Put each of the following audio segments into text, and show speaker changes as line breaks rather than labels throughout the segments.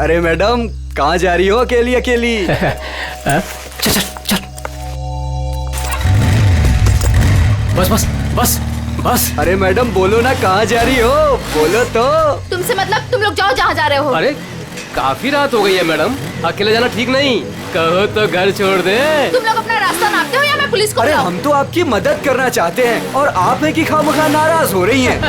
अरे मैडम, कहाँ जा रही हो अकेली अकेली?
चल चल चल। बस बस बस बस।
अरे मैडम बोलो ना, कहाँ जा रही हो? बोलो तो।
तुमसे मतलब तुम लोग जाओ जहाँ जा रहे हो।
अरे काफी रात हो गई है मैडम, अकेले जाना ठीक नहीं। कहो तो घर छोड़ दे।
तुम लोग अपना रास्ता नापते हो या मैं पुलिस को
अरे
बुलाऊं?
हम तो आपकी मदद करना चाहते हैं और आप है कि खामखा नाराज हो रही हैं।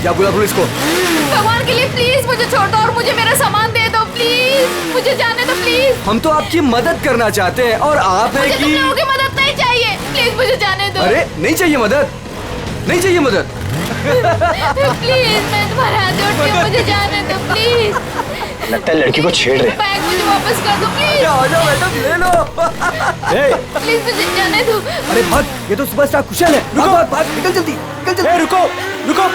क्या बोला पुलिस को?
भगवान के लिए प्लीज मुझे छोड़ दो और मुझे मेरा सामान दे दो प्लीज। मुझे जाने दो प्लीज।
हम तो आपकी मदद करना चाहते हैं और आप है
मुझे तुम
कि
लोगों की मदद नहीं चाहिए, प्लीज मुझे जाने दो।
अरे नहीं चाहिए मदद, नहीं चाहिए मदद।
प्लीज मैं तुम्हारे हाथ जोड़ती हूँ, मुझे जाने दो प्लीज।
लगता है लड़की को छेड़ रहे।
बैग मुझे वापस कर दो प्लीज।
आ जाओ मैडम, ले लो।
प्लीज मुझे जाने दो।
अरे भाग, ये तो सुपरस्टार कुशल है। भाग भाग भाग, निकल जल्दी, निकल जल्दी।
रुको रुको।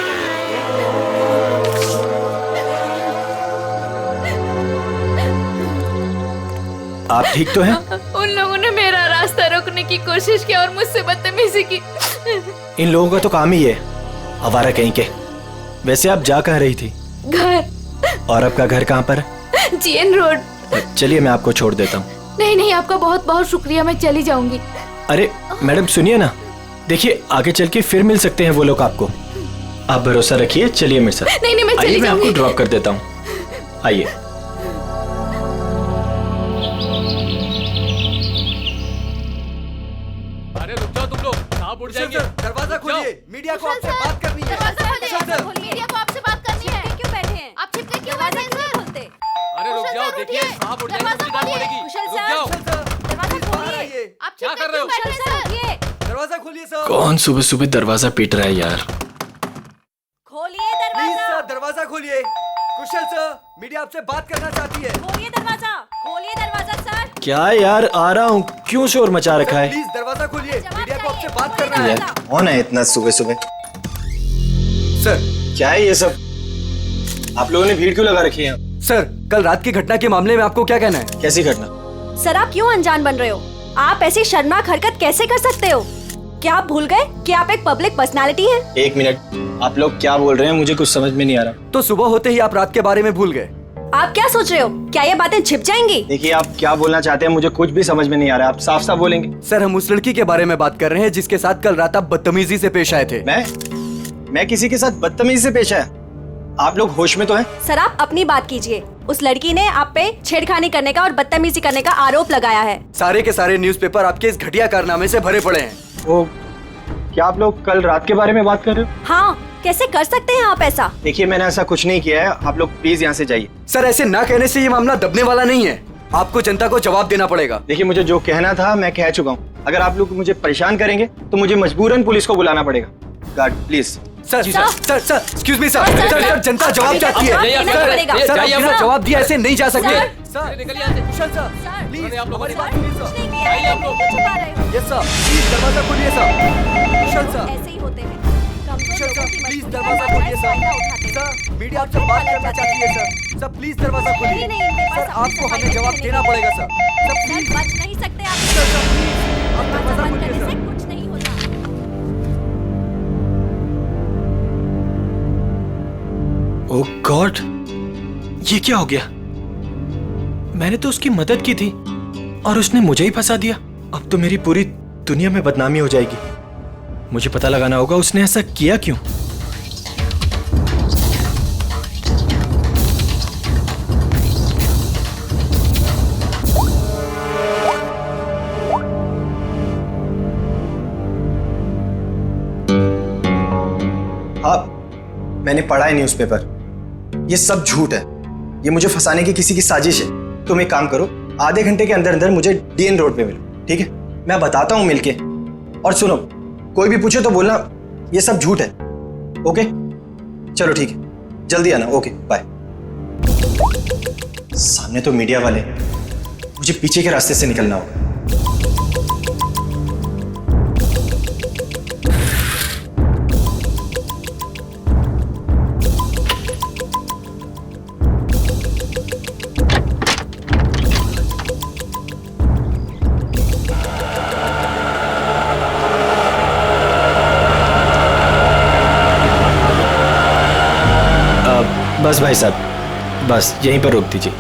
आप ठीक तो हैं?
उन लोगों ने मेरा रास्ता रोकने की कोशिश की और मुझसे बदतमीजी की।
इन लोगों का तो काम ही है, आवारा कहीं के। वैसे आप जा कहाँ रही थी?
घर।
और आपका घर कहाँ पर है?
GN road.
चलिए मैं आपको छोड़ देता हूँ।
नहीं नहीं, आपका बहुत बहुत शुक्रिया, मैं चली जाऊंगी।
अरे मैडम सुनिए ना, देखिए आगे चल के फिर मिल सकते हैं वो लोग आपको। आप भरोसा रखिए, चलिए मेरे साथ।
नहीं नहीं, मैं
आइए
चली
मैं आपको
जाऊंगी।
ड्रॉप कर देता हूँ, आइए।
अरे रुक जाओ तुम लोग, सांप उड़ जाएंगे।
दरवाजा खोलिए, मीडिया को आपसे बात करनी है।
दरवाजा खोलिए,
कुशल सर।
मीडिया को आपसे बात करनी है।
क्यों बैठे हैं?
आप छिपके क्यों बैठे हैं सर?
अरे रुक
कुशल
जाओ,
सर,
देखिए
उठिए।
सांप उड़ जाएंगे,
दरवाजा
मुझे डांट
खोलिए।
पड़ेगी।
कुशल
रुक
सर।
जाओ।
कुशल सर,
दरवाजा
प्लीज बाहर
खोलिए।
आइए।
आप
क्या
छिपके
कर रहे हो?
क्यों बैठे हैं सर?
ये
दरवाजा खोलिए सर।
कौन सुबह सुबह दरवाजा पीट रहा है यार?
खोलिए
प्लीज
दरवाजा।
सर, दरवाजा खोलिए। कुशल सर, मीडिया आपसे बात करना चाहती है।
खोलिए दरवाजा। खोलिए दरवाजा सर।
क्या यार, आ रहा हूँ, क्यों शोर मचा रखा है?
प्लीज दरवाजा खोलिए,
जवाब
मीडिया को आपसे
चाहिए।
बात करना है।
यार,
कौन है इतना सुबह सुबह?
सर,
क्या है ये सब? आप लोगों ने भीड़ क्यों लगा रखी है?
सर कल रात की घटना के मामले में आपको क्या कहना है?
कैसी घटना?
सर आप क्यों अनजान बन रहे हो? आप ऐसी शर्मनाक हरकत कैसे कर सकते हो? क्या आप भूल गए कि आप एक पब्लिक पर्सनालिटी हैं?
एक मिनट, आप लोग क्या बोल रहे हैं? मुझे कुछ समझ में नहीं आ रहा।
तो सुबह होते ही आप रात के बारे में भूल गए।
आप क्या सोच रहे हो? क्या ये बातें छिप जाएंगी?
देखिए आप क्या बोलना चाहते हैं, मुझे कुछ भी समझ में नहीं आ रहा। आप साफ साफ बोलेंगे।
सर हम उस लड़की के बारे में बात कर रहे हैं जिसके साथ कल रात आप बदतमीजी से पेश आए थे।
मैं किसी के साथ बदतमीजी से पेश आया? आप लोग होश में तो हैं?
सर आप अपनी बात कीजिए। उस लड़की ने आप पे छेड़खानी करने का और बदतमीजी करने का आरोप लगाया है।
सारे के सारे न्यूज़पेपर आपके इस घटिया कारनामे से भरे पड़े हैं।
वो क्या आप लोग कल रात के बारे में बात कर रहे हो?
हाँ, कैसे कर सकते हैं आप ऐसा?
देखिए मैंने ऐसा कुछ नहीं किया है, आप लोग प्लीज यहाँ से जाइए।
सर ऐसे ना कहने से ये मामला दबने वाला नहीं है। आपको जनता को जवाब देना पड़ेगा।
देखिए मुझे जो कहना था मैं कह चुका हूँ। अगर आप लोग मुझे परेशान करेंगे तो मुझे मजबूरन पुलिस को बुलाना पड़ेगा। Guard please.
Sir sir sir excuse me sir.
Sir,
sir जनता जवाब चाहती है।
जाइए,
देना
सर,
पड़ेगा।
सर
जाइए,
बिना
आप-
जवाब दिया ऐसे नहीं जा सकते।
सर,
सर
निकलिए यहाँ से।
कुशल सर
सर,
प्लीज
उन्होंने आप लोगों
हमारी
को
बात सुनिए सर।
कुछ नहीं किया है, आप लोग क्यों छुपा रहे हो?
यस सर प्लीज दरवाजा खोलिए सर। कुशल सर
ऐसे ही होते हैं। कमजोर
कुशल
लोगों
सर
की
प्लीज
मजबूरी
दरवाजा
का
खोलिए
फायदा
सर।
उठाते हैं।
सर मीडिया आपसे बात करना चाहती है सर। सर प्लीज दरवाजा खोलिए।
नहीं, इनके पास
सर
अपनी
आपको
सफाई
हमें
नहीं
जवाब
करने
देना
की।
पड़ेगा सर। सर
सर
प्लीज
बच नहीं सकते आप।
सर सर प्लीज आप
दरवाजा
दरवाजा
बंद
खोलिए
करने से
सर।
कुछ नहीं होता।
ओह गॉड, ये क्या हो गया? मैंने तो उसकी मदद की थी और उसने मुझे ही फंसा दिया। अब तो मेरी पूरी दुनिया में बदनामी हो जाएगी। मुझे पता लगाना होगा उसने ऐसा किया क्यों। हाँ, मैंने पढ़ा है न्यूज़पेपर। ये सब झूठ है। ये मुझे फंसाने की किसी की साजिश है। तुम एक काम करो, आधे घंटे के अंदर अंदर मुझे डीएन रोड पे मिलो, ठीक है? मैं बताता हूँ मिलके। और सुनो, कोई भी पूछे तो बोलना ये सब झूठ है। ओके चलो ठीक है, जल्दी आना। Okay bye. सामने तो मीडिया वाले, मुझे पीछे के रास्ते से निकलना होगा। बस भाई साहब, बस यहीं पर रोक दीजिए।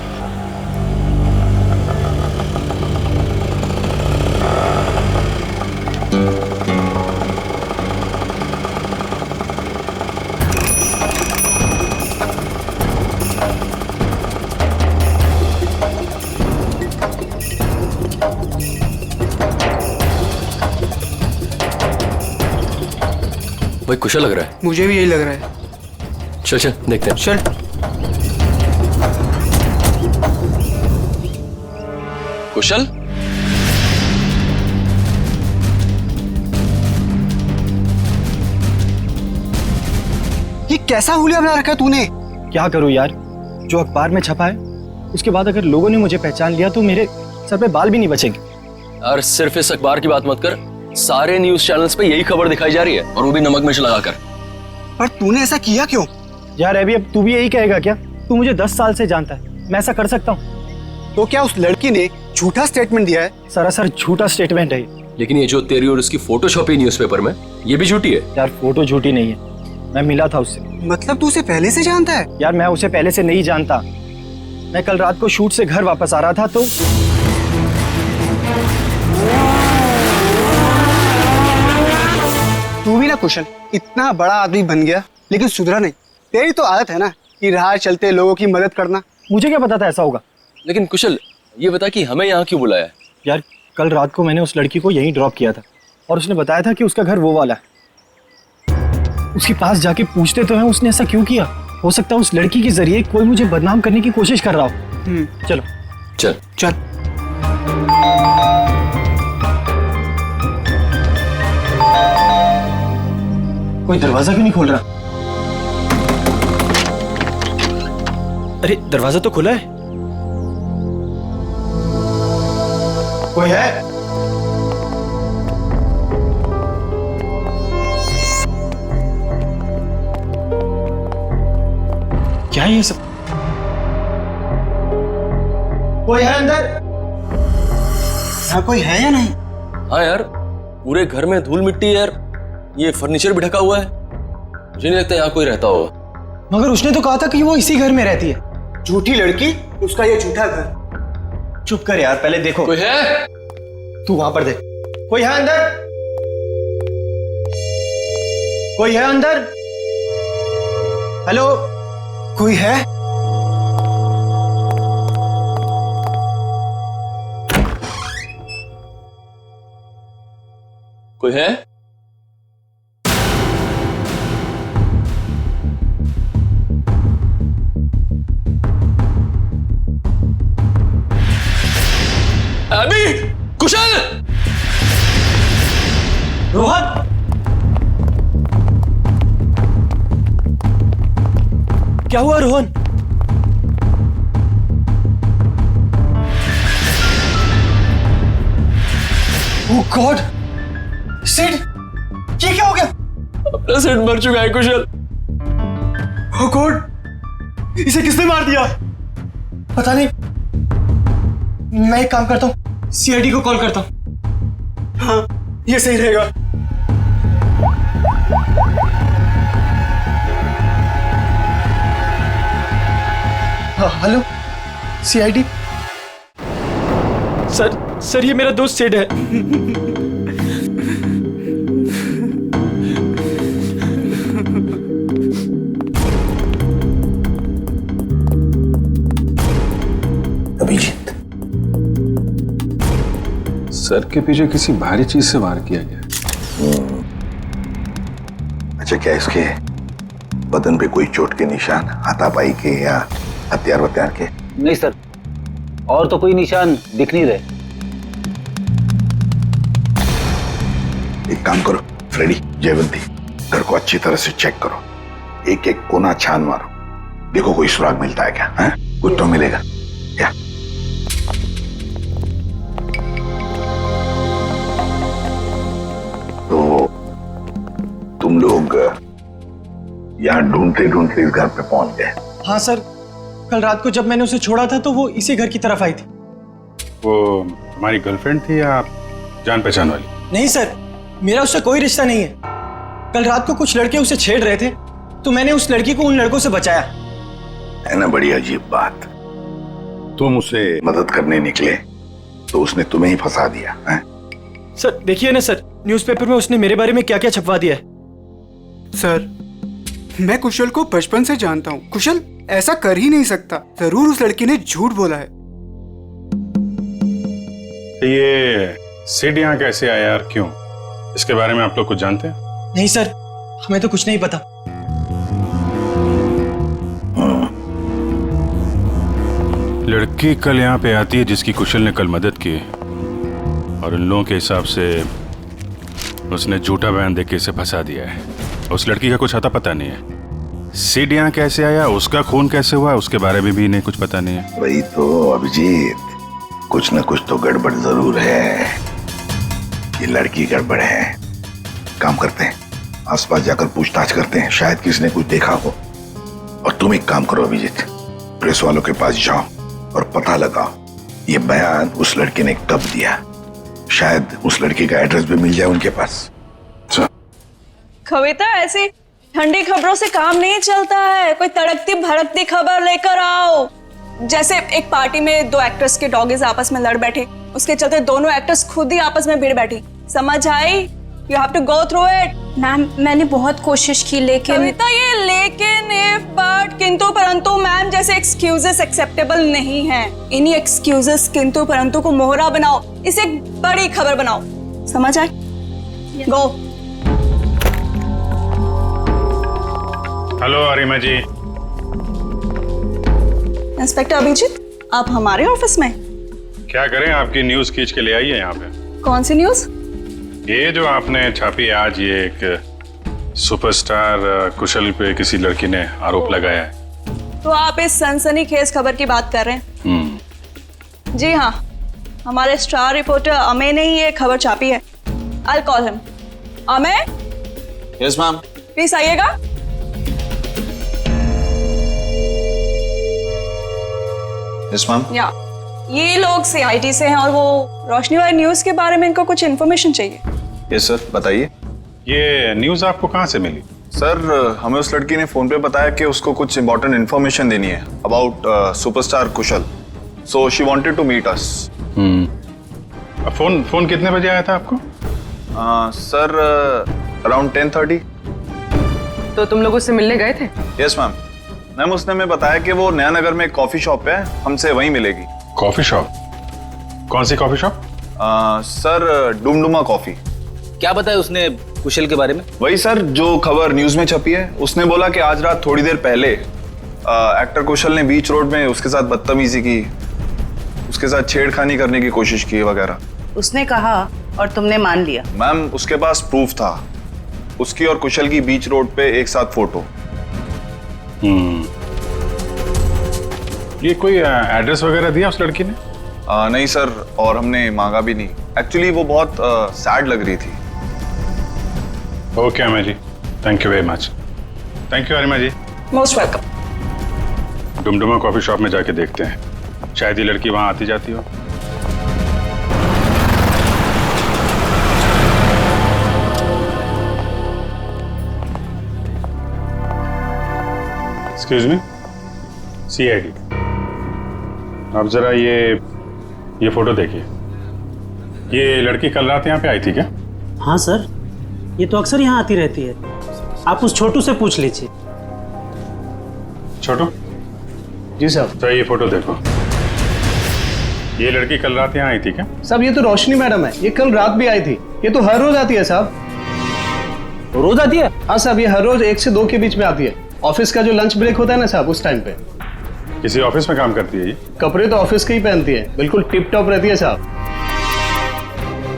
भाई कुशल लग रहा है।
मुझे भी यही लग रहा है।
चल चल देखते हैं।
चल।
कुशल,
ये कैसा हुलिया बना रखा है तूने?
क्या करूं यार, जो अखबार में छपा है उसके बाद अगर लोगों ने मुझे पहचान लिया तो मेरे सर पे बाल भी नहीं बचेंगे।
यार सिर्फ इस अखबार की बात मत कर, सारे न्यूज चैनल्स पे यही खबर दिखाई जा रही है, और वो भी नमक मिर्च लगाकर।
पर तूने ऐसा किया क्यों?
यार अभी अब तू भी यही कहेगा क्या? तू मुझे 10 साल से जानता है, मैं ऐसा कर सकता हूँ?
तो क्या उस लड़की ने झूठा स्टेटमेंट दिया है?
सरासर झूठा स्टेटमेंट है ये।
लेकिन ये जो तेरी और उसकी फोटो छपी न्यूज़पेपर में, ये भी झूठी है।
यार फोटो झूठी नहीं है, मैं मिला था उससे।
मतलब तू उसे पहले से जानता है?
यार मैं उसे पहले से नहीं जानता, मैं कल रात को शूट से घर वापस आ रहा था तो
तू भी ना कुशल, इतना बड़ा आदमी बन गया लेकिन सुधरा नहीं। तेरी तो आदत है ना कि राह चलते लोगों की मदद करना।
मुझे क्या पता था ऐसा होगा।
लेकिन कुशल, ये बता कि हमें यहाँ क्यों बुलाया है?
यार कल रात को मैंने उस लड़की को यहीं ड्रॉप किया था और उसने बताया था कि उसका घर वो वाला है। उसके पास जाके पूछते तो हैं उसने ऐसा क्यों किया। हो सकता है उस लड़की के जरिए कोई मुझे बदनाम करने की कोशिश कर रहा हो। चलो
चल
चल।
कोई दरवाजा क्यों नहीं खोल रहा? अरे दरवाजा तो खुला है। कोई है? क्या है ये सब? कोई है अंदर?
यहाँ कोई है या नहीं?
हाँ यार, पूरे घर में धूल मिट्टी है यार, ये फर्नीचर भी ढका हुआ है, मुझे नहीं लगता यहाँ कोई रहता होगा।
मगर उसने तो कहा था कि वो इसी घर में रहती है।
झूठी लड़की, उसका ये झूठा घर।
चुप कर यार, पहले देखो।
कोई है?
तू वहां पर देख। कोई है अंदर? कोई है अंदर? हेलो,
कोई है?
कोई है? अभी कुशल,
रोहन, क्या हुआ रोहन? ओह गॉड, सिड, ये क्या हो गया?
अपना सेट मर चुका है कुशल।
ओह गॉड, इसे किसने मार दिया? पता नहीं। मैं एक काम करता हूँ, सीआईडी को कॉल करता हूँ। हाँ, ये सही रहेगा। हाँ, हेलो, सीआईडी। सर ये मेरा दोस्त सिड है।
अभिजीत, सर के पीछे किसी भारी चीज से वार किया गया।
अच्छा, क्या इसके बदन पे कोई चोट के निशान, हाथापाई के या हथियार वत्यार के?
नहीं सर, और तो कोई निशान दिख नहीं रहे।
एक काम करो फ्रेडी, जयवंती, घर को अच्छी तरह से चेक करो, एक एक कोना छान मारो, देखो कोई सुराग मिलता है क्या? है? कुछ तो मिलेगा क्या? तो तुम लोग यहाँ ढूंढते ढूंढते इस घर पे पहुंच गए?
हाँ सर, कल रात को जब मैंने उसे छोड़ा था तो वो इसी घर की तरफ आई थी।
वो हमारी गर्लफ्रेंड थी या जान पहचान वाली?
नहीं सर, मेरा उससे कोई रिश्ता नहीं है। कल रात को कुछ लड़के उसे छेड़ रहे थे तो मैंने उस लड़की को उन लड़कों से बचाया।
है ना बड़ी अजीब बात। तुम उसे मदद करने निकले तो उसने तुम्हें ही फंसा दिया है?
सर देखिए ना सर, न्यूज़पेपर में उसने मेरे बारे में क्या क्या छपवा दिया है।
सर, मैं कुशल को बचपन से जानता हूँ। कुशल ऐसा कर ही नहीं सकता। जरूर उस लड़की ने झूठ बोला है।
ये सिड यहाँ कैसे आया और क्यों, इसके बारे में आप लोग कुछ जानते हैं?
नहीं सर, हमें तो कुछ नहीं पता।
लड़की कल यहाँ पे आती है जिसकी कुशल ने कल मदद की, और उन लोगों के हिसाब से उसने झूठा बयान देके इसे फंसा दिया है। उस लड़की का कुछ अता पता नहीं है। सिड यहाँ कैसे आया, उसका खून कैसे हुआ, उसके बारे में भी इन्हें कुछ पता नहीं है।
वही तो अभिजीत, कुछ न कुछ तो गड़बड़ जरूर है। ये लड़की गड़बड़ है। काम करते हैं, आसपास जाकर पूछताछ करते हैं, शायद किसी ने कुछ देखा हो। और तुम एक काम करो अभिजीत, प्रेस वालों के पास जाओ और पता लगाओ ये बयान उस लड़के ने कब दिया। शायद उस लड़के का एड्रेस भी मिल जाए उनके पास।
कविता, ऐसी ठंडी खबरों से काम नहीं चलता है। कोई तड़कती भड़कती खबर लेकर आओ। जैसे एक पार्टी में 2 एक्टर्स के डॉगीज आपस में लड़ बैठे, उसके चलते दोनों एक्टर्स खुद ही आपस में भिड़ बैठी। समझ आई? You have to go through it.
Ma'am, मैंने बहुत कोशिश की, लेकिन
कविता, ये लेकिन, इफ, बट, किंतु परंतु मैम जैसे एक्सक्यूजेस एक्सेप्टेबल नहीं है। इन्हीं एक्सक्यूजेस किंतु परंतु को मोहरा बनाओ, इसे एक बड़ी खबर बनाओ। समझ आए? गो।
हेलो अरिमा जी।
इंस्पेक्टर अभिजीत, आप हमारे ऑफिस में?
क्या करें, आपकी न्यूज खींच के ले आई है यहाँ पे।
कौन सी न्यूज?
ये जो आपने छापी आज, ये एक सुपरस्टार कुशल पे किसी लड़की ने आरोप लगाया है।
तो आप इस सनसनीखेज खबर की बात कर रहे हैं? जी हाँ, हमारे स्टार रिपोर्टर अमेय ने ही ये खबर छापी है। I will call him. Amey?
Yes ma'am.
Please आइएगा।
Yes ma'am.
या ये लोग CID से हैं और वो रोशनी वाली न्यूज के बारे में इनको कुछ इन्फॉर्मेशन चाहिए।
यस सर, बताइए।
ये न्यूज आपको कहाँ से मिली?
सर, हमें उस लड़की ने फोन पे बताया कि उसको कुछ इंपॉर्टेंट इन्फॉर्मेशन देनी है about superstar Kushal, so she wanted to meet us.
Phone कितने बजे आया था आपको?
Sir, around 10:30।
तो तुम लोग उससे मिलने गए थे?
Yes ma'am. मैम, उसने हमें बताया कि वो नया नगर में एक कॉफी शॉप है, हमसे वहीं मिलेगी।
Coffee shop? कौन सी coffee shop?
Sir, Dumduma coffee.
क्या बताया उसने कुशल के बारे में?
वही सर जो खबर न्यूज में छपी है। उसने बोला कि आज रात थोड़ी देर पहले एक्टर कुशल ने बीच रोड में उसके साथ बदतमीजी की, उसके साथ छेड़खानी करने की कोशिश की वगैरह।
उसने कहा और तुमने मान लिया?
मैम, उसके पास प्रूफ था, उसकी और कुशल की बीच रोड पे एक साथ फोटो।
ये कोई एड्रेस वगैरह दिया उस लड़की ने?
नहीं सर, और हमने मांगा भी नहीं। एक्चुअली वो बहुत सैड लग रही थी।
Okay Amey ji, thank you very much. Thank you Arima ji.
Most welcome.
Dumduma coffee shop में जाके देखते हैं, शायद ये लड़की वहां आती जाती हो। एक्सक्यूज मी, CID, आप जरा ये फोटो देखिए। ये लड़की कल रात यहाँ पे आई थी क्या?
हाँ सर, ये तो अक्सर यहाँ आती रहती है। आप उस छोटू से पूछ लीजिए।
छोटू?
जी साहब।
तो ये फोटो देखो, ये लड़की कल रात यहाँ आई थी क्या?
साहब, ये तो रोशनी मैडम है। ये कल रात भी आई थी। ये तो हर रोज आती है साहब।
रोज आती है?
हाँ साहब, ये हर रोज 1 से 2 के बीच में आती है। ऑफिस का जो लंच ब्रेक होता है ना साहब, उस टाइम पे।
किसी ऑफिस में काम करती है ये?
कपड़े तो ऑफिस के ही पहनती है, बिल्कुल टिप टॉप रहती है साहब।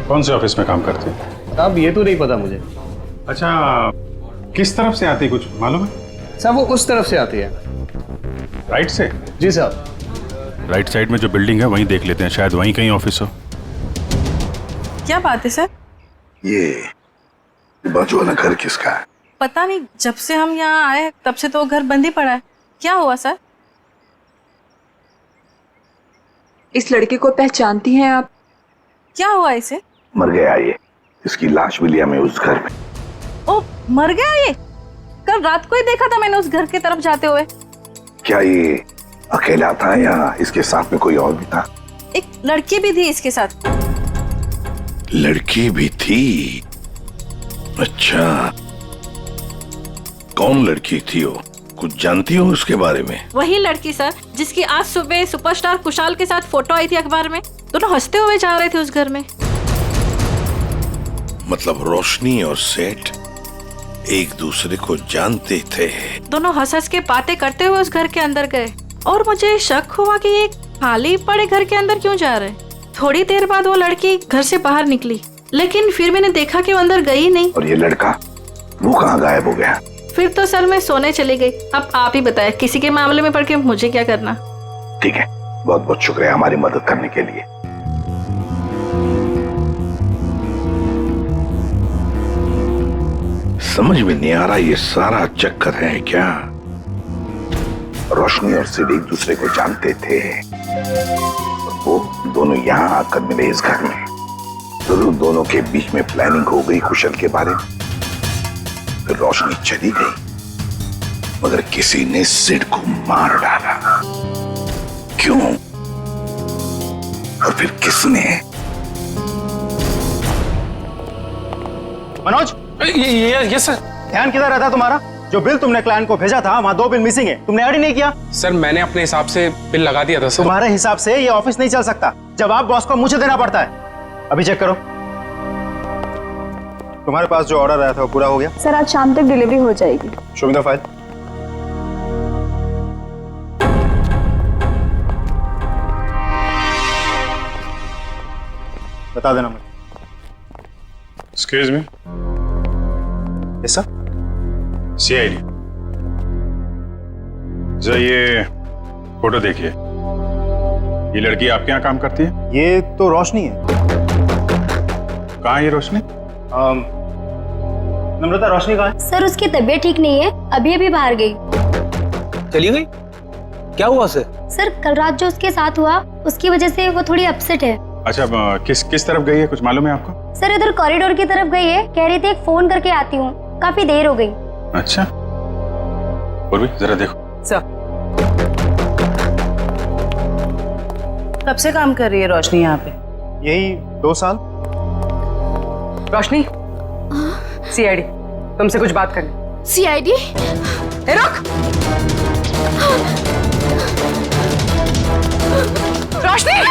कौन से ऑफिस में काम करती है?
साहब, ये तो नहीं पता मुझे।
अच्छा, किस तरफ से आती, कुछ मालूम है?
साहब, वो उस तरफ से आती है।
राइट से?
जी साहब।
राइट साइड में जो बिल्डिंग है वहीं देख लेते हैं, शायद वहीं कहीं ऑफिस हो।
क्या बात है सर?
ये बाजू वाला घर किसका है?
पता नहीं, जब से हम यहाँ आए तब से तो घर बंद ही पड़ा है। क्या हुआ सर?
इस लड़के को पहचानती हैं आप?
क्या हुआ इसे?
मर गया ये। इसकी लाश मिली हमें उस घर में।
ओ, मर गया ये? कल रात को ही देखा था मैंने उस घर की तरफ जाते हुए।
क्या ये अकेला था या इसके साथ में कोई और भी था?
एक लड़की भी थी इसके साथ।
लड़की भी थी? अच्छा, कौन लड़की थी वो? कुछ जानती हो उसके बारे में?
वही लड़की सर, जिसकी आज सुबह सुपरस्टार कुशाल के साथ फोटो आई थी अखबार में। दोनों हंसते हुए जा रहे थे उस घर में।
मतलब रोशनी और सेठ एक दूसरे को जानते थे?
दोनों हंस हंस के बातें करते हुए उस घर के अंदर गए और मुझे शक हुआ कि ये खाली पड़े घर के अंदर क्यों जा रहे। थोड़ी देर बाद वो लड़की घर से बाहर निकली, लेकिन फिर मैंने देखा कि वो अंदर गई नहीं।
और ये लड़का, वो कहाँ गायब हो गया?
फिर तो सर मैं सोने चली गई। अब आप ही बताएं, किसी के मामले में पड़ के मुझे क्या करना।
ठीक है, बहुत बहुत शुक्रिया हमारी मदद करने के लिए। समझ में नहीं आ रहा ये सारा चक्कर है क्या? रोशनी और सिड एक दूसरे को जानते थे और वो दोनों यहाँ आकर मिले इस घर में। जरूर दोनों के बीच में प्लानिंग हो गई कुशल के बारे में। फिर रोशनी चली गई मगर किसी ने सिड को मार डाला। क्यों और फिर किसने?
मनोज,
ये सर।
ध्यान किधर रहता तुम्हारा? जो बिल तुमने क्लाइंट को भेजा था वहाँ 2 बिल मिसिंग है, तुमने ऐड ही नहीं किया।
सर मैंने अपने हिसाब से बिल लगा दिया था सर।
तुम्हारे हिसाब से ये ऑफिस नहीं चल सकता। जवाब बॉस को मुझे देना पड़ता है। अभी चेक करो, तुम्हारे पास जो ऑर्डर आया था वो पूरा हो गया?
सर आज शाम तक डिलीवरी हो जाएगी।
Show me the file. बता देना मुझे।
Excuse me.
Yes sir.
CID, जरा ये फोटो देखिए। ये लड़की आपके यहाँ काम करती है?
ये तो रोशनी है।
कहाँ है ये रोशनी?
नम्रता, रोशनी कहाँ है?
सर उसकी तबीयत ठीक नहीं है, अभी अभी बाहर गई।
चली गई? क्या हुआ उसे?
सर कल रात जो उसके साथ हुआ उसकी वजह से वो थोड़ी अपसेट है।
अच्छा, किस तरफ गई है, कुछ मालूम है आपको?
सर इधर कॉरिडोर की तरफ गई है, कह रही थी एक फोन करके आती हूँ, काफी देर हो गई।
अच्छा, और भी जरा देखो।
सर कब से काम कर रही है रोशनी यहाँ पे?
यही 2 साल।
रोशनी, सीआईडी तुमसे कुछ बात करनी।
सीआईडी?
रुक। रोशनी!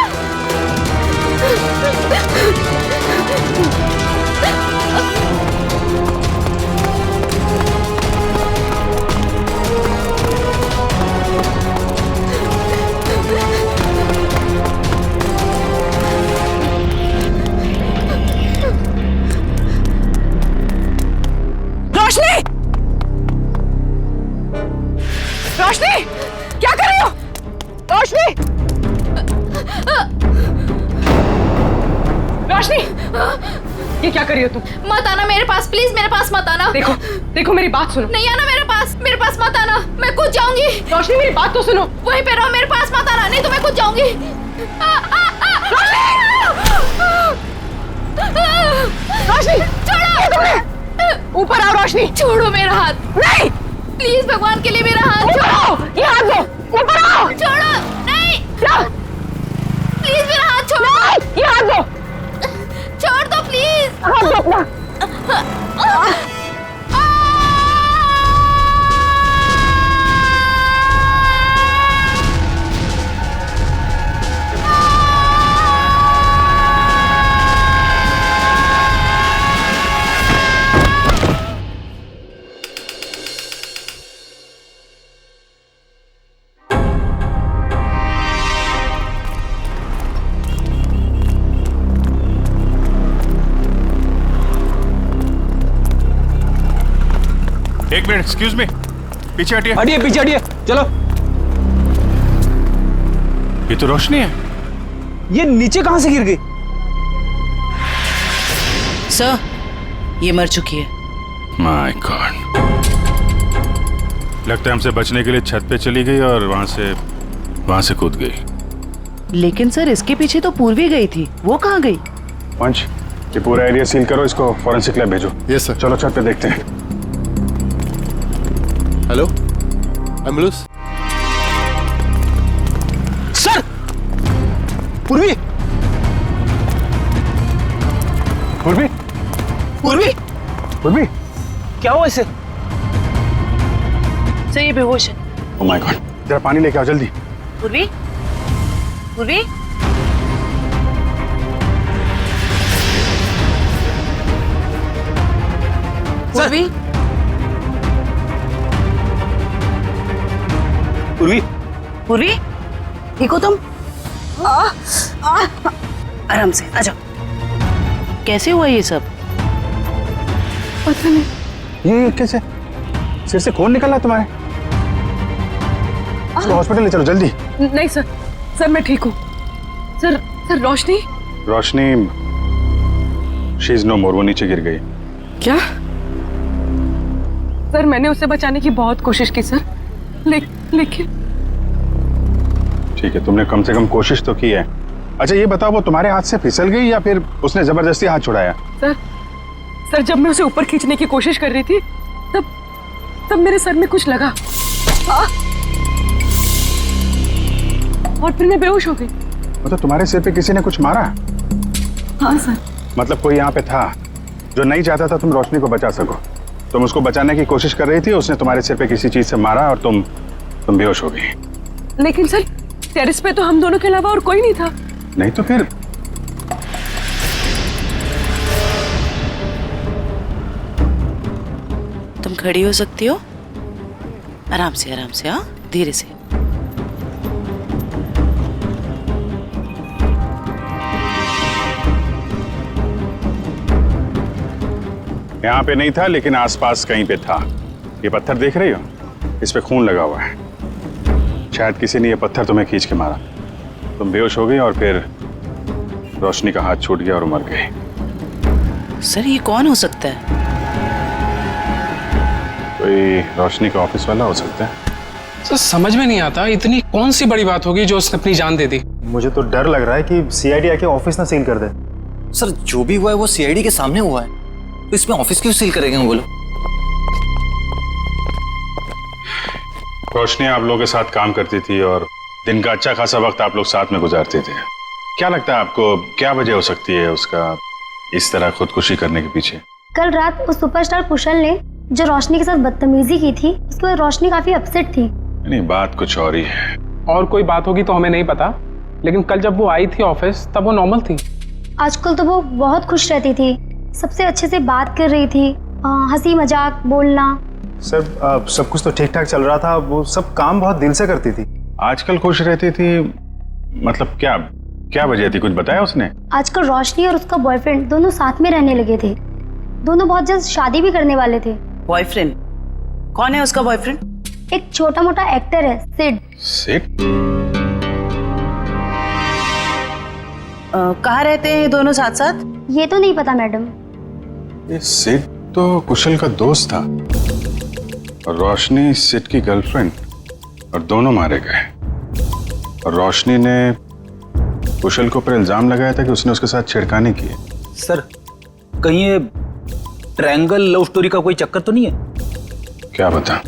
रोशनी! रोशनी! क्या कर रही हो? रोशनी! रोशनी! ये क्या कर रही हो तुम?
मत आना मेरे पास, प्लीज मेरे पास मत आना।
देखो देखो मेरी बात सुनो।
नहीं आना मेरे पास मत आना, मैं कूद जाऊंगी।
रोशनी मेरी बात तो सुनो।
वहीं पे रहो, मेरे पास मत आना, नहीं तो मैं कूद जाऊंगी।
रोशनी!
छोड़ो!
ऊपर आओ रोशनी।
छोड़ो मेरा हाथ।
नहीं!
प्लीज भगवान के लिए मेरा हाथ
छोड़ो। ये हाथ दो। ऊपर आओ।
छोड़ो। नहीं, प्लीज मेरा हाथ छोड़ो।
ये हाथ दो।
छोड़ दो प्लीज।
हाथ दो अपना।
एक मिनट, एक्सक्यूज मी, पीछे हटिए।
हटिए, पीछे हटिए, चलो।
ये तो रोशनी है।
ये नीचे कहां से गिर गई?
सर ये मर चुकी है।
माय गॉड, लगता है हमसे बचने के लिए छत पे चली गई और वहां से कूद गई।
लेकिन सर इसके पीछे तो पूर्वी गई थी, वो कहाँ गई?
पंच, ये पूरा एरिया सील करो, इसको फॉरेंसिक लैब भेजो।
Yes sir.
चलो छत पे देखते हैं।
Hello, ambulance.
पूर्वी पूर्वी
पूर्वी
पूर्वी
क्या हुआ इसे?
सर ये बेहोश है।
ओह माय गॉड, जरा पानी लेके आओ जल्दी।
पूर्वी पूर्वी पूर्वी
पूर्वी
पूर्वी ठीक हो तुम? आराम से आ जाओ। कैसे हुआ ये सब?
पता नहीं।
ये कैसे सिर से खून निकला तुम्हारे? हॉस्पिटल ले चलो जल्दी।
नहीं सर, सर मैं ठीक हूँ। Sir sir Roshni
Roshni she is no more, वो नीचे गिर गई।
क्या? सर मैंने उसे बचाने की बहुत कोशिश की सर, लेकिन
ठीक है, तुमने कम से कम कोशिश तो की है। अच्छा ये बताओ, वो तुम्हारे हाथ से फिसल गई या फिर उसने जबरदस्ती हाथ छुड़ाया?
सर जब मैं उसे ऊपर खींचने की कोशिश कर रही थी तब मेरे सर में कुछ लगा और फिर मैं बेहोश हो गई।
मतलब तुम्हारे सिर पे किसी ने कुछ मारा?
हाँ सर।
मतलब कोई यहाँ पे था जो नहीं चाहता था तुम रोशनी को बचा सको। तुम उसको बचाने की कोशिश कर रही थी, उसने तुम्हारे सिर पे किसी चीज से मारा और तुम बेहोश हो गई।
लेकिन सर टेरेस पे तो हम दोनों के अलावा और कोई नहीं था।
नहीं तो फिर?
तुम खड़ी हो सकती हो? आराम से हाँ, धीरे से।
यहाँ पे नहीं था लेकिन आसपास कहीं पे था। ये पत्थर देख रही हो, इस पे खून लगा हुआ है। शायद किसी ने ये पत्थर तुम्हें खींच के मारा, तुम बेहोश हो गई और फिर रोशनी का हाथ छूट गया और मर गई।
सर ये कौन हो सकता है?
कोई रोशनी का ऑफिस वाला हो सकता है।
सर समझ में नहीं आता, इतनी कौन सी बड़ी बात होगी जो उसने अपनी जान दे दी?
मुझे तो डर लग रहा है कि सीआईडी आके ऑफिस ना सील कर दे।
सर जो भी हुआ है वो सीआईडी के सामने हुआ है, तो इसमें ऑफिस क्यों सील करेंगे बोलो?
रोशनी आप लोगों के साथ काम करती थी और दिन का अच्छा खासा वक्त आप लोग साथ में गुजारते थे। क्या लगता है आपको, क्या वजह हो सकती है उसका इस तरह खुदकुशी करने के पीछे?
कल रात उस सुपरस्टार कुशल ने जो रोशनी के साथ बदतमीजी की थी, उसके बाद रोशनी काफी अपसेट थी।
नहीं, बात कुछ और ही है।
और कोई बात होगी तो हमें नहीं पता, लेकिन कल जब वो आई थी ऑफिस तब वो नॉर्मल थी।
आजकल तो वो बहुत खुश रहती थी, सबसे अच्छे से बात कर रही थी, हंसी मजाक बोलना।
सर सब कुछ तो ठीक ठाक चल रहा था, वो सब काम बहुत दिल से करती थी।
आजकल खुश रहती थी मतलब क्या क्या वजह थी, कुछ बताया उसने?
आजकल रोशनी और उसका बॉयफ्रेंड दोनों साथ में रहने लगे थे। दोनों बहुत जल्द शादी भी करने वाले थे।
बॉयफ्रेंड? कौन है उसका बॉयफ्रेंड?
एक छोटा मोटा एक्टर है, सिड।
सिड?
कहाँ रहते हैं दोनों साथ साथ?
ये तो नहीं पता मैडम।
ये सिड तो कुशल का दोस्त था और रोशनी सिड की गर्लफ्रेंड, और दोनों मारे गए। और रोशनी ने कुशल को पर इल्जाम लगाया था कि उसने उसके साथ छेड़खानी की है।
सर कहीं ये ट्रायंगल लव स्टोरी का कोई चक्कर तो नहीं है?
क्या पता,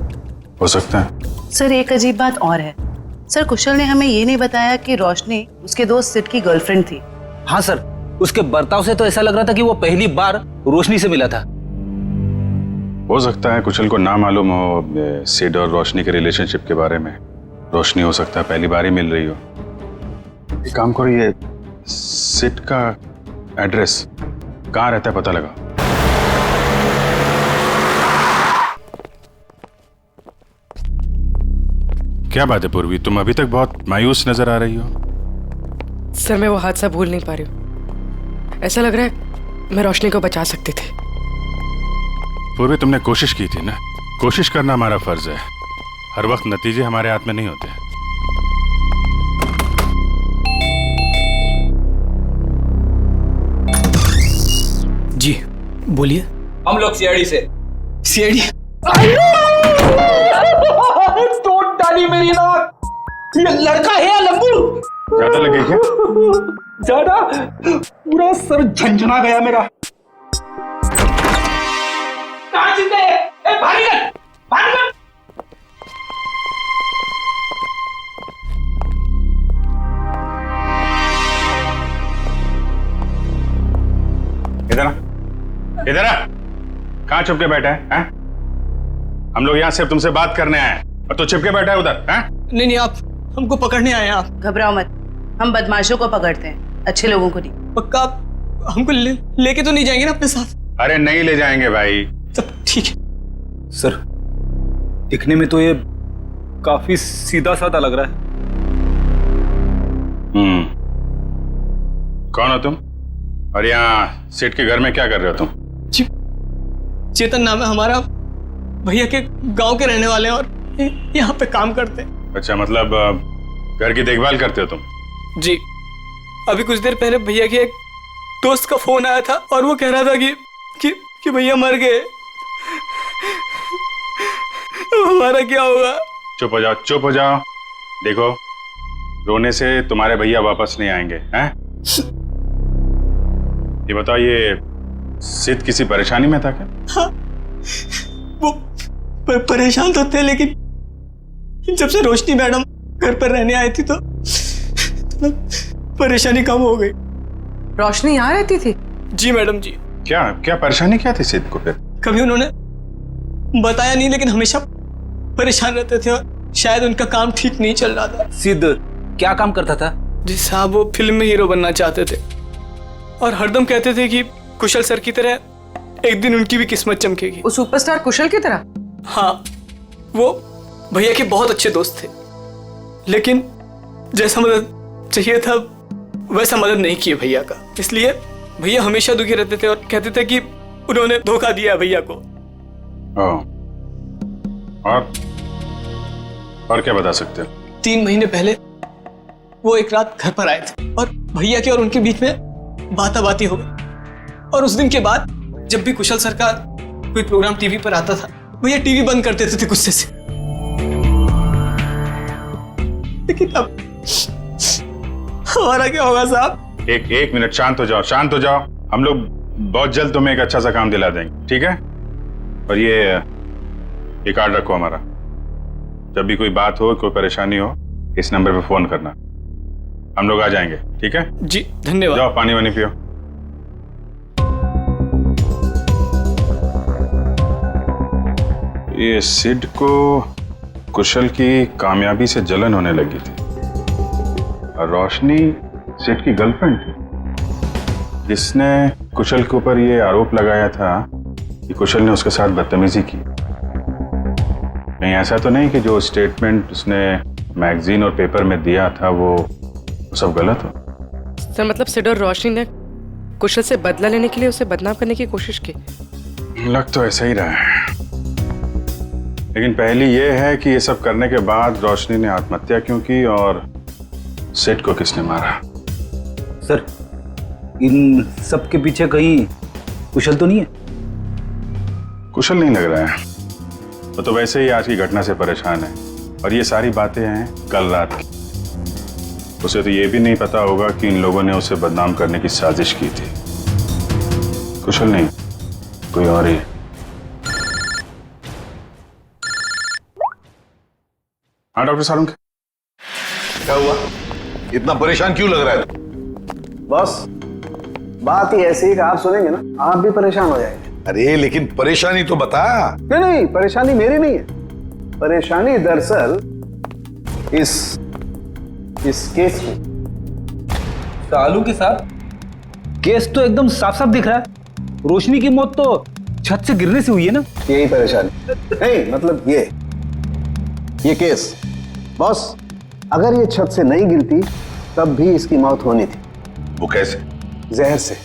हो सकता है।
सर एक अजीब बात और है। सर कुशल ने हमें ये नहीं बताया कि रोशनी उसके दोस्त सिड की गर्लफ्रेंड थी।
हाँ सर, उसके बर्ताव से तो ऐसा लग रहा था कि वो पहली बार रोशनी से मिला था।
हो सकता है कुशल को ना मालूम हो सिड और रोशनी के रिलेशनशिप के बारे में। रोशनी हो सकता है पहली बार ही मिल रही हो। एक काम करो, ये सिड का एड्रेस कहाँ रहता है पता लगा। क्या बात है पूर्वी, तुम अभी तक बहुत मायूस नजर आ रही हो।
सर मैं वो हादसा भूल नहीं पा रही हूँ। ऐसा लग रहा है मैं रोशनी को बचा सकती थी।
पूर्वी तुमने कोशिश की थी ना, कोशिश करना हमारा फर्ज है। हर वक्त नतीजे हमारे हाथ में नहीं होते।
जी बोलिए।
हम लोग सीआईडी से।
सीआईडी?
तोड़ डाली मेरी नाक। ये लड़का है या लंबू?
ज्यादा लगे क्या?
ज्यादा, पूरा सर झंझना गया मेरा। कहाँ चिंता है? बाहर निकल, बाहर निकल।
इधर आ, इधर आ। कहाँ छुप के बैठा है? हम लोग यहाँ सिर्फ तुमसे बात करने आए हैं और तू छिप के बैठा है उधर?
नहीं नहीं, आप हमको पकड़ने आए हैं। आप
घबराओ मत, हम बदमाशों को पकड़ते हैं, अच्छे लोगों को नहीं।
पक्का आप हमको लेके तो नहीं जाएंगे ना अपने साथ?
अरे नहीं ले जाएंगे भाई।
तब ठीक है।
सर, दिखने में तो ये काफी सीधा साधा लग रहा है।
कौन हो तुम और यहाँ सेठ के घर में क्या कर रहे हो तुम?
जी, चेतन नाम है हमारा, भैया के गांव के रहने वाले हैं और यहाँ पे काम करते हैं।
अच्छा, मतलब घर की देखभाल करते हो तुम?
जी, अभी कुछ देर पहले भैया के एक दोस्त का फोन आया था और वो कह रहा था कि भैया मर गए। हमारा क्या होगा?
चुप हो जाओ, चुप हो जाओ। देखो, रोने से तुम्हारे भैया वापस नहीं आएंगे, हैं? ये बताओ, ये सिद्ध किसी परेशानी में था क्या?
हाँ, वो परेशान तो थे, लेकिन जब से रोशनी मैडम घर पर रहने आई थी तो परेशानी कम हो गई।
रोशनी यहाँ रहती थी?
जी मैडम जी।
क्या परेशानी क्या थी सिद्ध को फिर?
कभी उन्होंने बताया नहीं, लेकिन हमेशा परेशान रहते थे और शायद उनका काम ठीक नहीं चल रहा था।
सिद्ध क्या काम करता था?
जी साहब, वो फिल्म में हीरो बनना चाहते थे और हरदम कहते थे कि कुशल सर की तरह एक दिन उनकी भी किस्मत चमकेगी।
वो सुपरस्टार कुशल की तरह?
हाँ, वो भैया के बहुत अच्छे दोस्त थे, लेकिन जैसा मदद चाहिए था वैसा मदद नहीं किए भैया का। इसलिए भैया हमेशा दुखी रहते थे और कहते थे कि उन्होंने धोखा दिया भैया को।
और क्या बता सकते हो?
3 महीने पहले वो एक रात घर पर आए थे और भैया के और उनके बीच में बाताबाती हो गई। और उस दिन के बाद जब भी कुशल सर का कोई प्रोग्राम टीवी पर आता था, भैया टीवी बंद कर देते थे गुस्से से। लेकिन अब हमारा क्या होगा साहब?
एक मिनट, शांत हो जाओ, शांत हो जाओ। हम लोग बहुत जल्द तुम्हें एक अच्छा सा काम दिला देंगे, ठीक है? और ये कार्ड रखो हमारा। जब भी कोई बात हो, कोई परेशानी हो, इस नंबर पे फोन करना, हम लोग आ जाएंगे, ठीक है?
जी धन्यवाद।
जाओ पानी वानी पियो। ये सिड को कुशल की कामयाबी से जलन होने लगी थी और रोशनी सिड की गर्लफ्रेंड थी, जिसने कुशल के ऊपर ये आरोप लगाया था कि कुशल ने उसके साथ बदतमीजी की। नहीं, ऐसा तो नहीं कि जो स्टेटमेंट उसने मैगजीन और पेपर में दिया था वो सब गलत हो?
सर, मतलब सिड और रोशनी ने कुशल से बदला लेने के लिए उसे बदनाम करने की कोशिश की?
लग तो ऐसा ही रहा है, लेकिन पहली ये है कि ये सब करने के बाद रोशनी ने आत्महत्या क्यों की और सिड को किसने मारा?
सर, इन सब के पीछे कहीं कुशल तो नहीं है?
कुशल नहीं लग रहा है, वो तो वैसे ही आज की घटना से परेशान है और ये सारी बातें हैं कल रात की। उसे तो ये भी नहीं पता होगा कि इन लोगों ने उसे बदनाम करने की साजिश की थी। कुशल नहीं, कोई और ही। हाँ डॉक्टर सारुंग,
क्या हुआ? इतना परेशान क्यों लग रहा है?
बॉस, बात ही ऐसी है कि आप सुनेंगे ना आप भी परेशान हो जाएंगे।
अरे लेकिन परेशानी तो बता।
नहीं, परेशानी मेरी नहीं है। परेशानी दरअसल इस केस में।
सालू के साथ केस तो एकदम साफ साफ दिख रहा है। रोशनी की मौत तो छत से गिरने से हुई है ना?
यही परेशानी नहीं, मतलब ये केस बॉस, अगर ये छत से नहीं गिरती तब भी इसकी मौत होनी थी।
वो कैसे?
जहर से।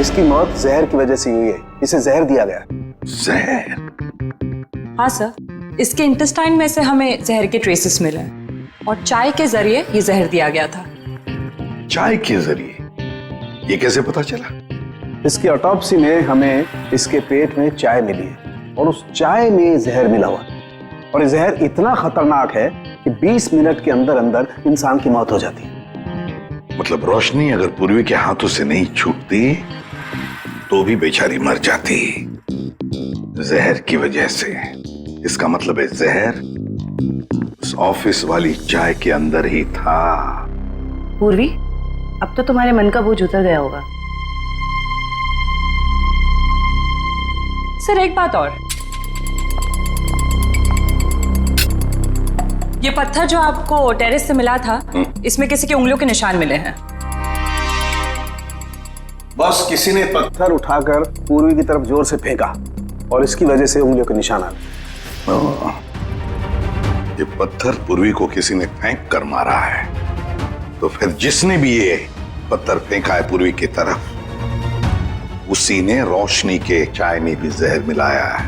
इसकी मौत जहर की वजह से हुई है, इसे जहर दिया गया।
जहर?
हाँ सर, इसके इंटेस्टाइन में से हमें जहर के ट्रेसेस मिले हैं और चाय के जरिए ये जहर दिया गया था।
चाय के जरिए? ये कैसे पता चला?
इसकी ऑटोप्सी में हमें इसके पेट में चाय मिली है और उस चाय में जहर मिला हुआ, और ये जहर इतना खतरनाक है कि 20 मिनट के अंदर अंदर इंसान की मौत हो जाती है।
मतलब रोशनी अगर पूर्वी के हाथों से नहीं छूटती तो भी बेचारी मर जाती जहर की वजह से। इसका मतलब है जहर उस ऑफिस वाली चाय के अंदर ही था।
पूर्वी, अब तो तुम्हारे मन का बोझ उतर गया होगा।
सर एक बात और, ये पत्थर जो आपको टेरेस से मिला था, इसमें किसी की उंगलियों के निशान मिले हैं।
बस किसी ने पत्थर उठाकर पूर्वी की तरफ जोर से फेंका और इसकी वजह से उंगलियों के निशान आ गए।
ये पत्थर पूर्वी को किसी ने फेंक कर मारा है, तो फिर जिसने भी ये पत्थर फेंका है पूर्वी की तरफ, उसी ने रोशनी के चाय में भी जहर मिलाया है।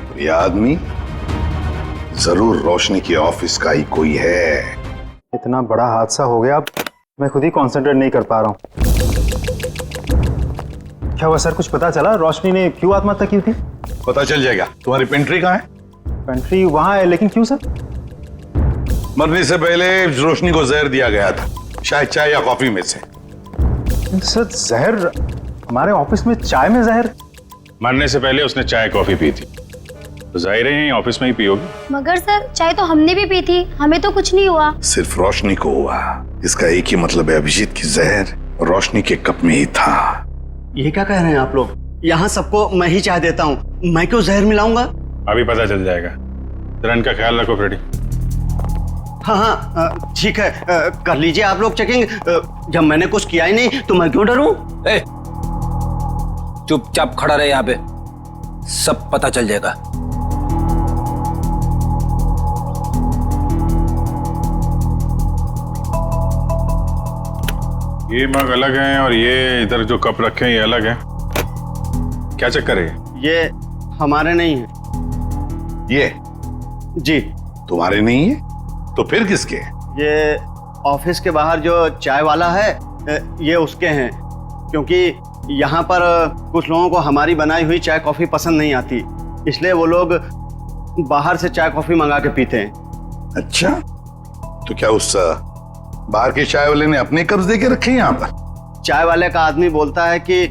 और यह आदमी जरूर रोशनी के ऑफिस का ही कोई है।
इतना बड़ा हादसा हो गया, अब मैं खुद ही कंसंट्रेट नहीं कर पा रहा हूँ। क्या हुआ सर, कुछ पता चला रोशनी ने क्यों आत्महत्या की थी?
पता चल जाएगा। तुम्हारी पेंट्री कहाँ है?
पेंट्री वहां है, लेकिन क्यों सर?
मरने से पहले रोशनी को जहर दिया गया था, शायद चाय या कॉफी में से।
सर जहर? हमारे ऑफिस में चाय में जहर?
मरने से पहले उसने चाय कॉफी पी थी, तो जाहिर है ऑफिस में ही पी होगी।
मगर सर चाय तो हमने भी पी थी, हमें तो कुछ नहीं हुआ।
सिर्फ रोशनी को हुआ। इसका एक ही मतलब है, अभिजीत की जहर रोशनी के कप में ही था।
ये क्या कह रहे हैं आप लोग? यहाँ सबको मैं ही चाय देता हूँ, मैं क्यों जहर मिलाऊंगा?
अभी पता चल जाएगा। जरा इनका ख्याल रखो फ्रेडी।
हाँ हाँ ठीक है, कर लीजिए आप लोग चेकिंग। जब मैंने कुछ किया ही नहीं तो मैं क्यों डरूं?
चुपचाप खड़ा रहे यहाँ पे, सब पता चल जाएगा।
ये मग अलग हैं और ये इधर जो कप रखे हैं ये अलग हैं। क्या चक्कर है?
ये हमारे नहीं है।
ये
जी
तुम्हारे नहीं है तो फिर किसके?
ये ऑफिस के बाहर जो चाय वाला है, ये उसके हैं। क्योंकि यहाँ पर कुछ लोगों को हमारी बनाई हुई चाय कॉफी पसंद नहीं आती, इसलिए वो लोग बाहर से चाय कॉफी मंगा के पीते हैं।
अच्छा, तो क्या उस बाहर के चाय वाले ने अपने कब्ज दे के रखे यहाँ पर?
चाय वाले का आदमी बोलता है कि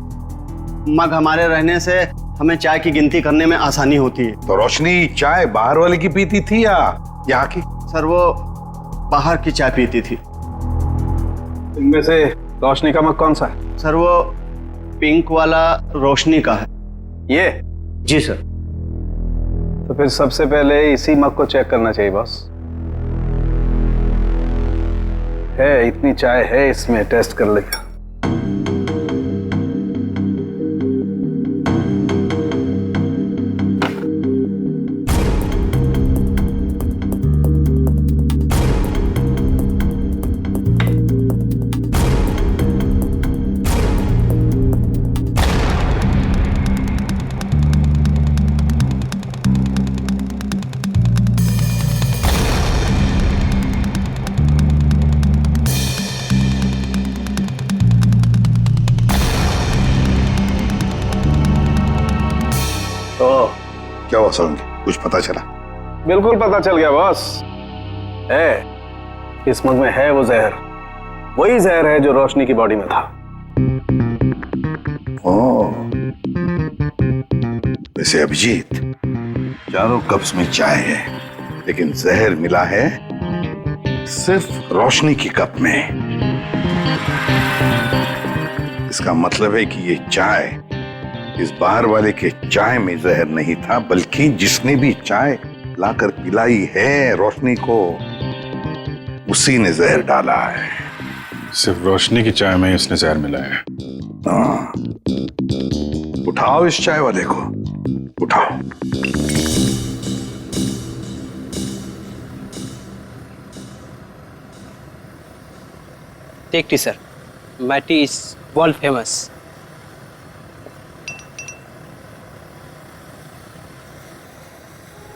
मग हमारे रहने से हमें चाय की गिनती करने में आसानी होती है।
तो रोशनी चाय बाहर वाले की पीती थी या यहाँ की?
सर वो बाहर की चाय पीती थी।
इनमें से रोशनी का मग कौन सा है?
सर वो पिंक वाला रोशनी का है।
ये?
जी सर।
तो फिर सबसे पहले इसी मग को चेक करना चाहिए बॉस। है इतनी चाय है इसमें, टेस्ट कर लेगा।
क्या हुआ सलोंगी, कुछ पता चला?
बिल्कुल पता चल गया बॉस। है इस मग में है वो जहर, वही जहर है जो रोशनी की बॉडी में था।
वैसे अभिजीत, चारों कप्स में चाय है, लेकिन जहर मिला है सिर्फ रोशनी की कप में। इसका मतलब है कि ये चाय इस बाहर वाले के चाय में जहर नहीं था, बल्कि जिसने भी चाय लाकर पिलाई है रोशनी को, उसी ने जहर डाला है।
सिर्फ रोशनी की चाय में इसने जहर मिलाया है।
हाँ, उठाओ इस चाय वाले को, उठाओ।
Take tea sir, my tea is world famous.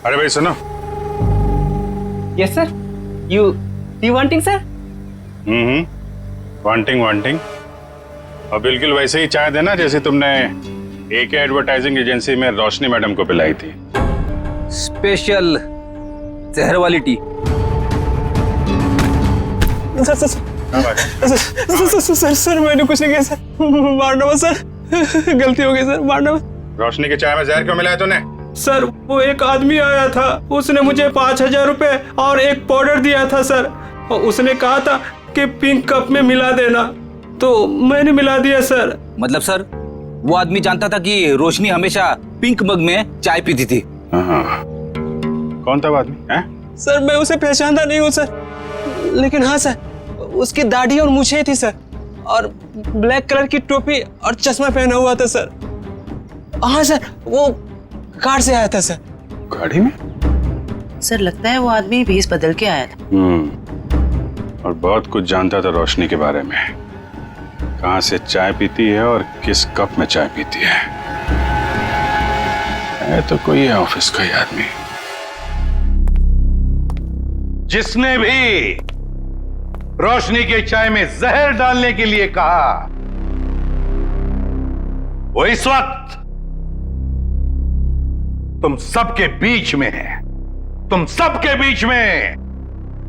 अरे भाई सुनो।
Yes sir, you wanting sir?
Wanting और बिल्कुल वैसे ही चाय देना जैसे तुमने एके एडवर्टाइजिंग एजेंसी में रोशनी मैडम को पिलाई थी।
स्पेशल जहर वाली टी।
सर मैंने कुछ नहीं किया सर, मारना मत सर, गलती हो गई सर, मारना मत।
रोशनी के चाय में जहर क्यों मिलाया तूने?
सर वो एक आदमी आया था, उसने मुझे 5,000 रुपए और एक पाउडर दिया था सर, और उसने कहा था कि पिंक कप में मिला देना, तो मैंने मिला दिया सर।
मतलब सर वो आदमी जानता था कि रोशनी हमेशा पिंक मग में चाय पीती थी।
हाँ। कौन था वो आदमी?
सर मैं उसे पहचानता नहीं हूँ सर, लेकिन हाँ सर, उसकी दाढ़ी और मूछें थी सर, और ब्लैक कलर की टोपी और चश्मा पहना हुआ था सर। हाँ सर, वो कार से आया था सर।
गाड़ी में?
सर लगता है वो आदमी भेष बदल के आया था।
और बहुत कुछ जानता था रोशनी के बारे में, कहाँ से चाय पीती है और किस कप में चाय पीती है तो कोई है ऑफिस का ही आदमी।
जिसने भी रोशनी के चाय में जहर डालने के लिए कहा, वो इस वक्त तुम सबके बीच में है, तुम सबके बीच में,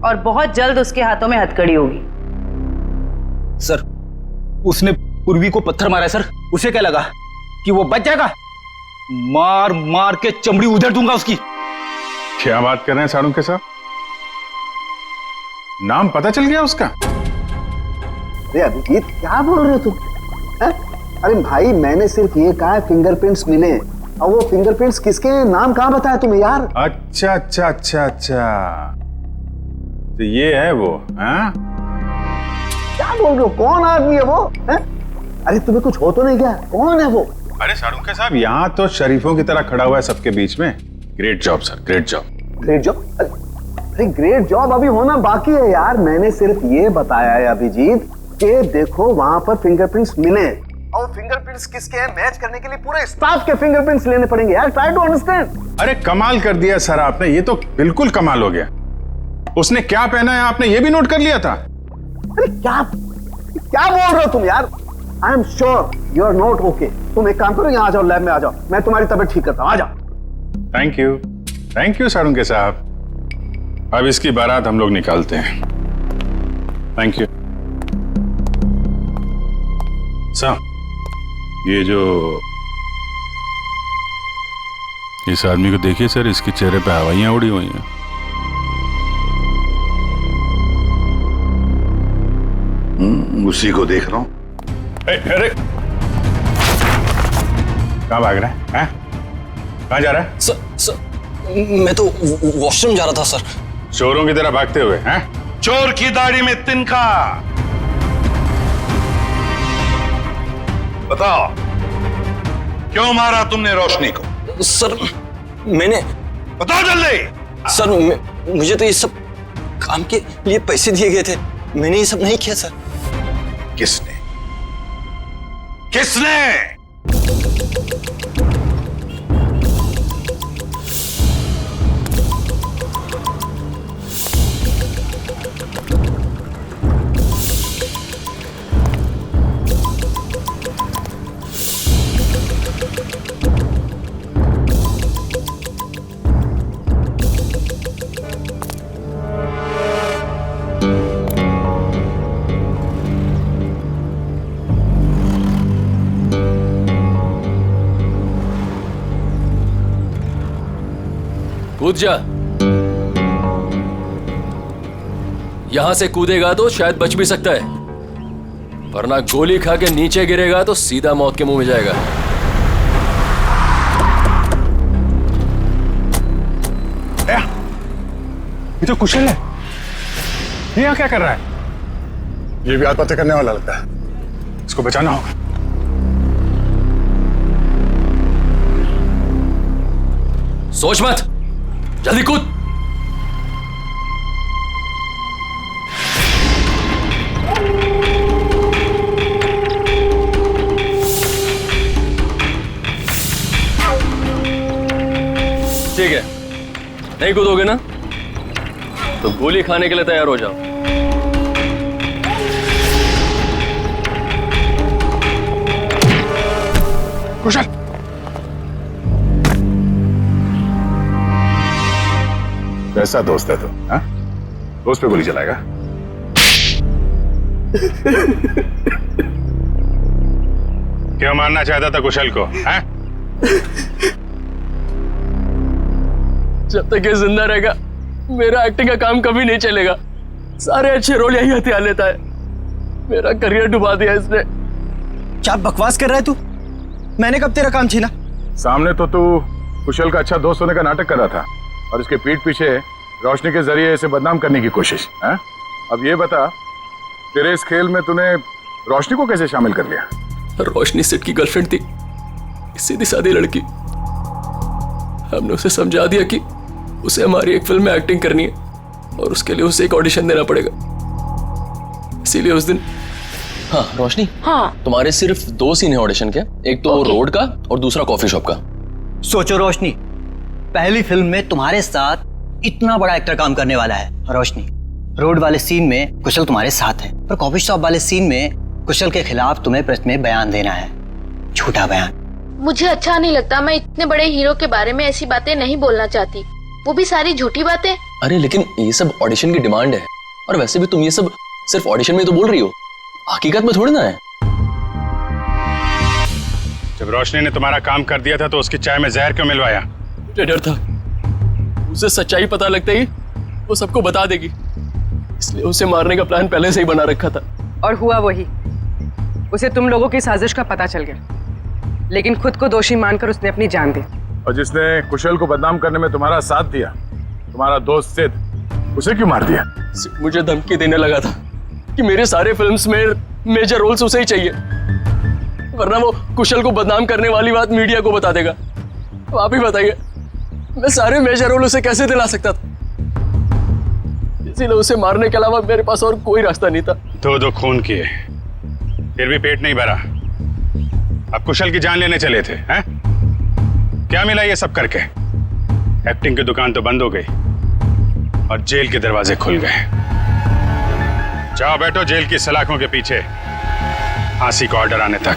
और बहुत जल्द उसके हाथों में हथकड़ी होगी।
सर उसने पूर्वी को पत्थर मारा है सर, उसे क्या लगा कि वो बच जाएगा? मार मार के चमड़ी उधेड़ दूंगा उसकी।
क्या बात कर रहे हैं सारुण के साथ? नाम पता चल गया उसका?
अरे अभिजीत क्या बोल रहे हो तुम? अरे भाई मैंने सिर्फ ये कहा फिंगरप्रिंट्स मिले, और वो फिंगरप्रिंट्स किसके नाम कहां बताया तुम्हें यार?
अच्छा अच्छा अच्छा अच्छा, तो ये है वो? हाँ
क्या बोल रहे हो? कौन आदमी है वो? अरे तुम्हें कुछ हो तो नहीं क्या? कौन है वो?
अरे सारुण के साहब, यहाँ तो शरीफों की तरह खड़ा हुआ है सबके बीच में। Great job sir, great job.
Great job? अरे ग्रेट जॉब अभी होना बाकी है यार। मैंने सिर्फ ये बताया है अभिजीत कि देखो वहां पर फिंगरप्रिंट्स मिले, और फिंगरप्रिंट्स किसके हैं मैच करने के लिए पूरे स्टाफ के फिंगरप्रिंट्स लेने पड़ेंगे यार। Try to understand.
अरे कमाल कर दिया सर आपने, ये तो बिल्कुल कमाल हो गया। उसने क्या पहना है आपने ये भी नोट कर लिया था?
अरे क्या बोल रहे हो तुम यार? I am sure you are not okay. तुम एक काम करो, यहाँ आ जाओ, लैब में आ जाओ, मैं तुम्हारी तबीयत ठीक करता हूँ। आ जाओ।
थैंक यू सारुण के साहब। अब इसकी बारात हम लोग निकालते हैं। Thank you sir. ये जो इस आदमी को देखिए सर, इसके चेहरे पे हवाइयां उड़ी हुई हैं।
उसी को देख रहा हूं।
अरे कहाँ भाग रहा है? कहाँ जा रहा है?
सर मैं तो वॉशरूम जा रहा था सर।
चोरों की तरह भागते हुए हैं?
चोर की दाढ़ी में तिनका। बताओ क्यों मारा तुमने रोशनी को?
सर मैंने,
बताओ जल्दी।
सर मुझे तो ये सब काम के लिए पैसे दिए गए थे, मैंने ये सब नहीं किया सर।
किसने? किसने?
कूद जा। यहां से कूदेगा तो शायद बच भी सकता है, वरना गोली खा के नीचे गिरेगा तो सीधा मौत के मुंह में जाएगा।
ये तो कुशल है, ये यहाँ क्या कर रहा है? ये भी आत्महत्या करने वाला लगता है, इसको बचाना होगा।
सोच मत, जल्दी कूद। ठीक है, नहीं कूदोगे ना तो गोली खाने के लिए तैयार हो जाओ।
कुशल, कैसा दोस्त है तू? दोस्त पे गोली चलाएगा? क्यों मारना चाहता था कुशल को?
जब तक ये जिंदा रहेगा मेरा एक्टिंग का काम कभी नहीं चलेगा। सारे अच्छे रोल यही हथियार लेता है, मेरा करियर डुबा दिया इसने।
क्या बकवास कर रहा है तू? मैंने कब तेरा काम छीना?
सामने तो तू कुशल का अच्छा दोस्त होने का नाटक कर रहा था और इसके पीठ पीछे रोशनी के जरिए इसे बदनाम करने की कोशिश है। अब ये बता, तेरे इस खेल में तूने रोशनी को कैसे शामिल कर लिया?
रोशनी सेठ की गर्लफ्रेंड थी, सीधी सादी लड़की। हमने उसे समझा दिया कि उसे हमारी एक फिल्म में एक्टिंग करनी है और उसके लिए उसे एक ऑडिशन देना पड़ेगा। इसीलिए उस दिन। हाँ रोशनी,
हाँ
तुम्हारे सिर्फ 2 सीन है ऑडिशन के, एक तो रोड का और दूसरा कॉफी शॉप का।
सोचो रोशनी, पहली फिल्म में तुम्हारे साथ इतना बड़ा एक्टर काम करने वाला है। रोशनी, रोड वाले सीन में कुशल तुम्हारे साथ है, पर कॉफी शॉप वाले सीन में कुशल के खिलाफ तुम्हें प्रेस में बयान देना है, झूठा बयान।
मुझे अच्छा नहीं लगता, मैं इतने बड़े हीरो के बारे में ऐसी बातें नहीं बोलना चाहती, वो भी सारी झूठी बातें।
अरे लेकिन ये सब ऑडिशन की डिमांड है, और वैसे भी तुम ये सब सिर्फ ऑडिशन में तो बोल रही हो, हकीकत में थोड़ी ना है।
जब रोशनी ने तुम्हारा काम कर दिया था तो उसकी चाय में जहर क्यों मिलवाया?
मुझे डर था उसे सच्चाई पता लगते ही वो सबको बता देगी, इसलिए उसे मारने का प्लान पहले से ही बना रखा था।
और हुआ वही, उसे तुम लोगों की साजिश का पता चल गया, लेकिन खुद को दोषी मानकर उसने अपनी जान दी।
और जिसने कुशल को बदनाम करने में तुम्हारा साथ दिया, तुम्हारा दोस्त सिद्ध, उसे क्यों मार दिया?
मुझे धमकी देने लगा था कि मेरे सारे फिल्म्स में मेजर रोल्स उसे ही चाहिए, वरना वो कुशल को बदनाम करने वाली बात मीडिया को बता देगा। तो आप ही बताइए, मैं सारे मेजर रोल उसे कैसे दिला सकता था? इसीलिए उसे मारने के अलावा मेरे पास और कोई रास्ता नहीं था।
2 खून किए, फिर भी पेट नहीं भरा, अब कुशल की जान लेने चले थे हैं? क्या मिला ये सब करके? एक्टिंग की दुकान तो बंद हो गई और जेल के दरवाजे खुल गए। जाओ बैठो जेल की सलाखों के पीछे, फांसी का ऑर्डर आने तक।